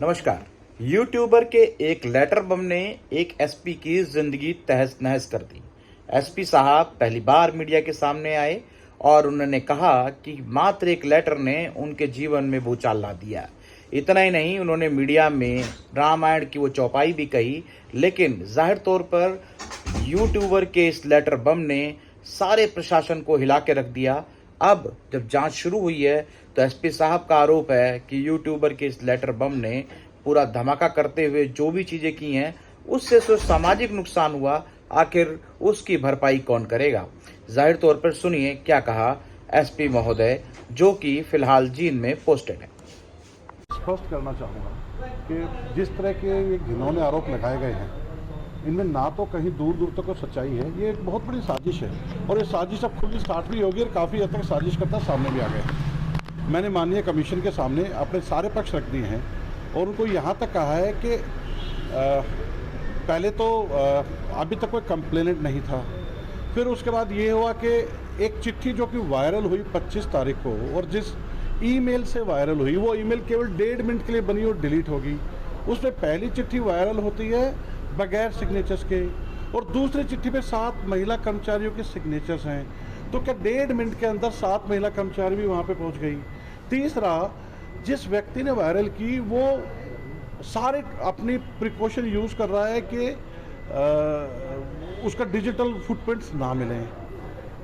नमस्कार। यूट्यूबर के एक लेटर बम ने एक एसपी की जिंदगी तहस नहस कर दी। एसपी साहब पहली बार मीडिया के सामने आए और उन्होंने कहा कि मात्र एक लेटर ने उनके जीवन में भूचाल ला दिया। इतना ही नहीं, उन्होंने मीडिया में रामायण की वो चौपाई भी कही, लेकिन जाहिर तौर पर यूट्यूबर के इस लेटर बम ने सारे प्रशासन को हिला के रख दिया। अब जब जांच शुरू हुई है तो एसपी साहब का आरोप है कि यूट्यूबर के इस लेटर बम ने पूरा धमाका करते हुए जो भी चीजें की हैं उससे जो सामाजिक नुकसान हुआ, आखिर उसकी भरपाई कौन करेगा। जाहिर तौर पर सुनिए क्या कहा एसपी महोदय, जो कि फिलहाल जींद में पोस्टेड है। स्पष्ट करना चाहूँगा कि जिस तरह के ये घिनौने आरोप लगाए गए हैं, इनमें ना तो कहीं दूर दूर तक कोई सच्चाई है। ये एक बहुत बड़ी साजिश है और ये साजिश अब खुली स्टार्ट भी होगी और काफ़ी हद तक साजिश करता सामने भी आ गए हैं। मैंने माननीय कमीशन के सामने अपने सारे पक्ष रख दिए हैं और उनको यहाँ तक कहा है कि पहले तो अभी तक कोई कंप्लेनेंट नहीं था। फिर उसके बाद ये हुआ कि एक चिट्ठी जो कि वायरल हुई 25 तारीख को, और जिस ईमेल से वायरल हुई वो ईमेल केवल 1.5 मिनट के लिए बनी और डिलीट होगी। उसमें पहली चिट्ठी वायरल होती है बगैर सिग्नेचर्स के और दूसरी चिट्ठी पे 7 महिला कर्मचारियों के सिग्नेचर्स हैं। तो क्या 1.5 मिनट के अंदर 7 महिला कर्मचारी भी वहाँ पे पहुँच गई। तीसरा, जिस व्यक्ति ने वायरल की वो सारे अपनी प्रिकॉशन यूज़ कर रहा है कि उसका डिजिटल फुटप्रिंट्स ना मिलें।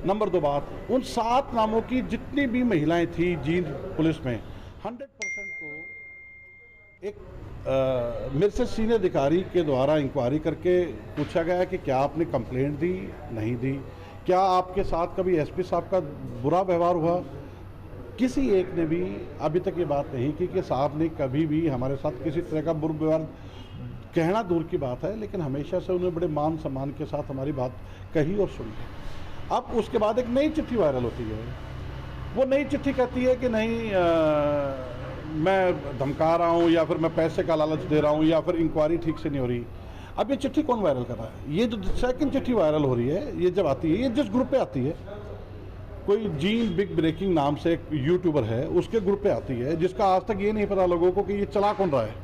नंबर 2 बात, उन 7 नामों की जितनी भी महिलाएं थी जींद पुलिस में 100% को एक मेरे से सीनियर अधिकारी के द्वारा इंक्वायरी करके पूछा गया कि क्या आपने कंप्लेंट दी, नहीं दी, क्या आपके साथ कभी एसपी साहब का बुरा व्यवहार हुआ। किसी एक ने भी अभी तक ये बात नहीं की कि साहब ने कभी भी हमारे साथ किसी तरह का बुरा व्यवहार, कहना दूर की बात है, लेकिन हमेशा से उन्होंने बड़े मान सम्मान के साथ हमारी बात कही और सुनी। अब उसके बाद एक नई चिट्ठी वायरल होती है। वो नई चिट्ठी कहती है कि नहीं मैं धमका रहा हूँ या फिर मैं पैसे का लालच दे रहा हूँ या फिर इंक्वायरी ठीक से नहीं हो रही। अब ये चिट्ठी कौन वायरल कर रहा है? ये जो सेकंड चिट्ठी वायरल हो रही है, ये जब आती है, ये जिस ग्रुप पे आती है, कोई जीन बिग ब्रेकिंग नाम से एक यूट्यूबर है, उसके ग्रुप पे आती है, जिसका आज तक ये नहीं पता लोगों को कि ये चला कौन रहा है।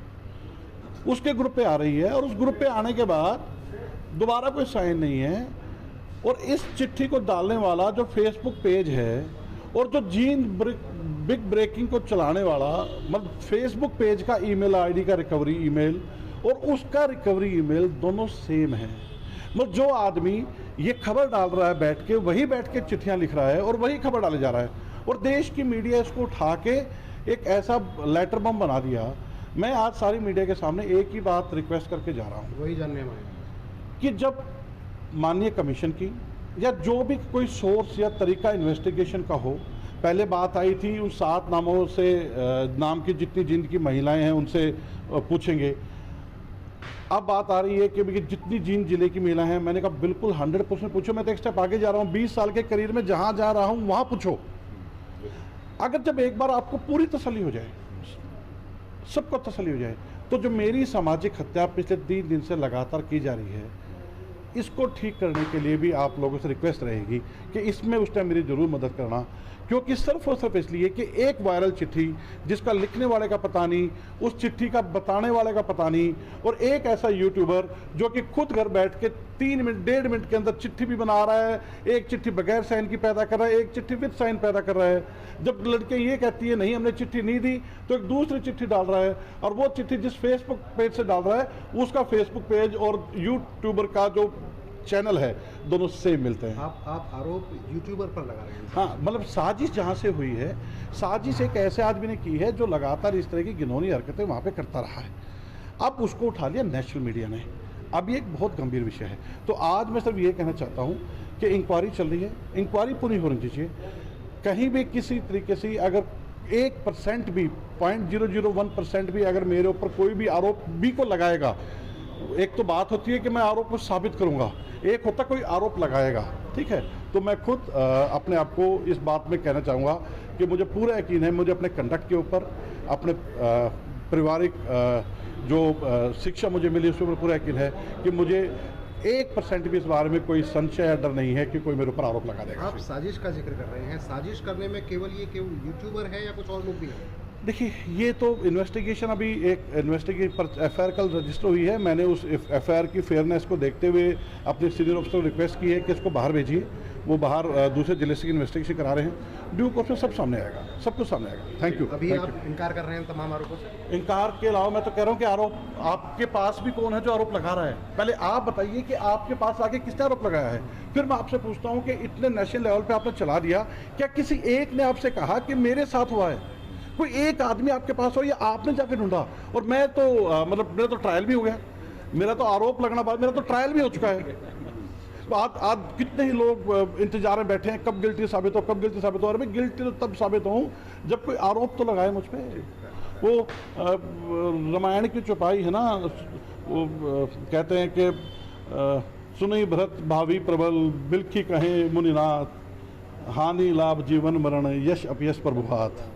उसके ग्रुप पे आ रही है और उस ग्रुप पे आने के बाद दोबारा कोई साइन नहीं है। और इस चिट्ठी को डालने वाला जो फेसबुक पेज है और जो जीन बिग ब्रेकिंग को चलाने वाला, मतलब फेसबुक पेज का ईमेल आईडी का रिकवरी ईमेल और उसका रिकवरी ईमेल दोनों सेम है। मतलब जो आदमी ये खबर डाल रहा है बैठ के, वही बैठ के चिट्ठियां लिख रहा है और वही खबर डाले जा रहा है और देश की मीडिया इसको उठा के एक ऐसा लेटर बम बना दिया। मैं आज सारी मीडिया के सामने एक ही बात रिक्वेस्ट करके जा रहा हूँ, वही जानने में कि जब माननीय कमीशन की या जो भी कोई सोर्स या तरीका इन्वेस्टिगेशन का हो, पहले बात आई थी उन 7 नामों से, नाम की जितनी जिंद की महिलाएं हैं उनसे पूछेंगे। अब बात आ रही है कि जितनी जींद जिले की महिलाएं हैं, मैंने कहा बिल्कुल 100% पूछो। मैं तो एक स्टेप आगे जा रहा हूँ, 20 साल के करियर में जहाँ जा रहा हूँ वहाँ पूछो। अगर जब एक बार आपको पूरी तसल्ली हो जाए, सबको तसल्ली हो जाए, तो जो मेरी सामाजिक हत्या पिछले 3 दिन से लगातार की जा रही है, इसको ठीक करने के लिए भी आप लोगों से रिक्वेस्ट रहेगी कि इसमें उस टाइम मेरी ज़रूर मदद करना। क्योंकि सिर्फ और सिर्फ इसलिए कि एक वायरल चिट्ठी जिसका लिखने वाले का पता नहीं, उस चिट्ठी का बताने वाले का पता नहीं, और एक ऐसा यूट्यूबर जो कि खुद घर बैठ के 3 मिनट 1.5 मिनट के अंदर चिट्ठी भी बना रहा है, एक चिट्ठी बगैर साइन की पैदा कर रहा है, एक चिट्ठी विद साइन पैदा कर रहा है। जब लड़के ये कहती है नहीं हमने चिट्ठी नहीं दी, तो एक दूसरी चिट्ठी डाल रहा है और वो चिट्ठी जिस फेसबुक पेज से डाल रहा है उसका फेसबुक पेज और यूट्यूबर का जो चैनल है दोनों सेम मिलते हैं। आप आरोप यूट्यूबर पर लगा रहे हैं। हाँ, मतलब साजिश जहाँ से हुई है, साजिश एक ऐसे आदमी ने की है जो लगातार इस तरह की घिनौनी हरकतें वहाँ पे करता रहा है। अब उसको उठा लिया नेशनल मीडिया ने। अब ये एक बहुत गंभीर विषय है। तो आज मैं सिर्फ ये कहना चाहता हूँ कि इंक्वायरी चल रही है, इंक्वायरी पूरी होनी चाहिए। कहीं भी किसी तरीके से अगर 1% भी, 0.001% भी अगर मेरे ऊपर कोई भी आरोप भी को लगाएगा, एक तो बात होती है कि मैं आरोप को साबित करूंगा, एक होता कोई आरोप लगाएगा, ठीक है। तो मैं खुद अपने आप को इस बात में कहना चाहूँगा कि मुझे पूरा यकीन है, मुझे अपने कंडक्ट के ऊपर, अपने पारिवारिक जो शिक्षा मुझे मिली उसके ऊपर पूरा यकीन है कि मुझे 1% भी इस बारे में कोई संशय या डर नहीं है कि कोई मेरे ऊपर आरोप लगा देगा। आप साजिश का जिक्र कर रहे हैं, साजिश करने में केवल यूट्यूबर है या कुछ और लोग भी हैं? देखिए, ये तो इन्वेस्टिगेशन अभी एक इन्वेस्टिगेशन पर एफआईआर कल रजिस्टर हुई है। मैंने उस एफआईआर की फेयरनेस को देखते हुए अपने सीनियर ऑफिसर को रिक्वेस्ट की है कि इसको बाहर भेजिए। वो बाहर दूसरे जिले से इन्वेस्टिगेशन करा रहे हैं। ड्यू कोर्स में सब सामने आएगा, सब कुछ सामने आएगा। Thank you. अभी आप इनकार कर रहे हैं तमाम आरोपों से? इनकार के अलावा मैं तो कह रहा हूँ कि आरोप आपके पास भी कौन है जो आरोप लगा रहा है। पहले आप बताइए कि आपके पास आगे किसने आरोप लगाया है, फिर मैं आपसे पूछता हूँ कि इतने नेशनल लेवल पे आपने चला दिया, क्या किसी एक ने आपसे कहा कि मेरे साथ हुआ है? कोई एक आदमी आपके पास हो या आपने जाके ढूंढा? और मैं तो मतलब मेरा तो ट्रायल भी हो गया, मेरा तो आरोप लगना बाद मेरा तो ट्रायल भी हो चुका है। तो आज कितने ही लोग इंतजार में बैठे हैं कब गिल्टी साबित हो, कब गिल्टी साबित हो। और मैं गिल्टी तो तब साबित हूँ जब कोई आरोप तो लगाए मुझ पर। वो रामायण की चौपाई है ना, वो कहते हैं कि सुनई भरत भावी प्रबल बिलखी कहें मुनिनाथ, हानि लाभ जीवन मरण यश अपयश प्रभुहात।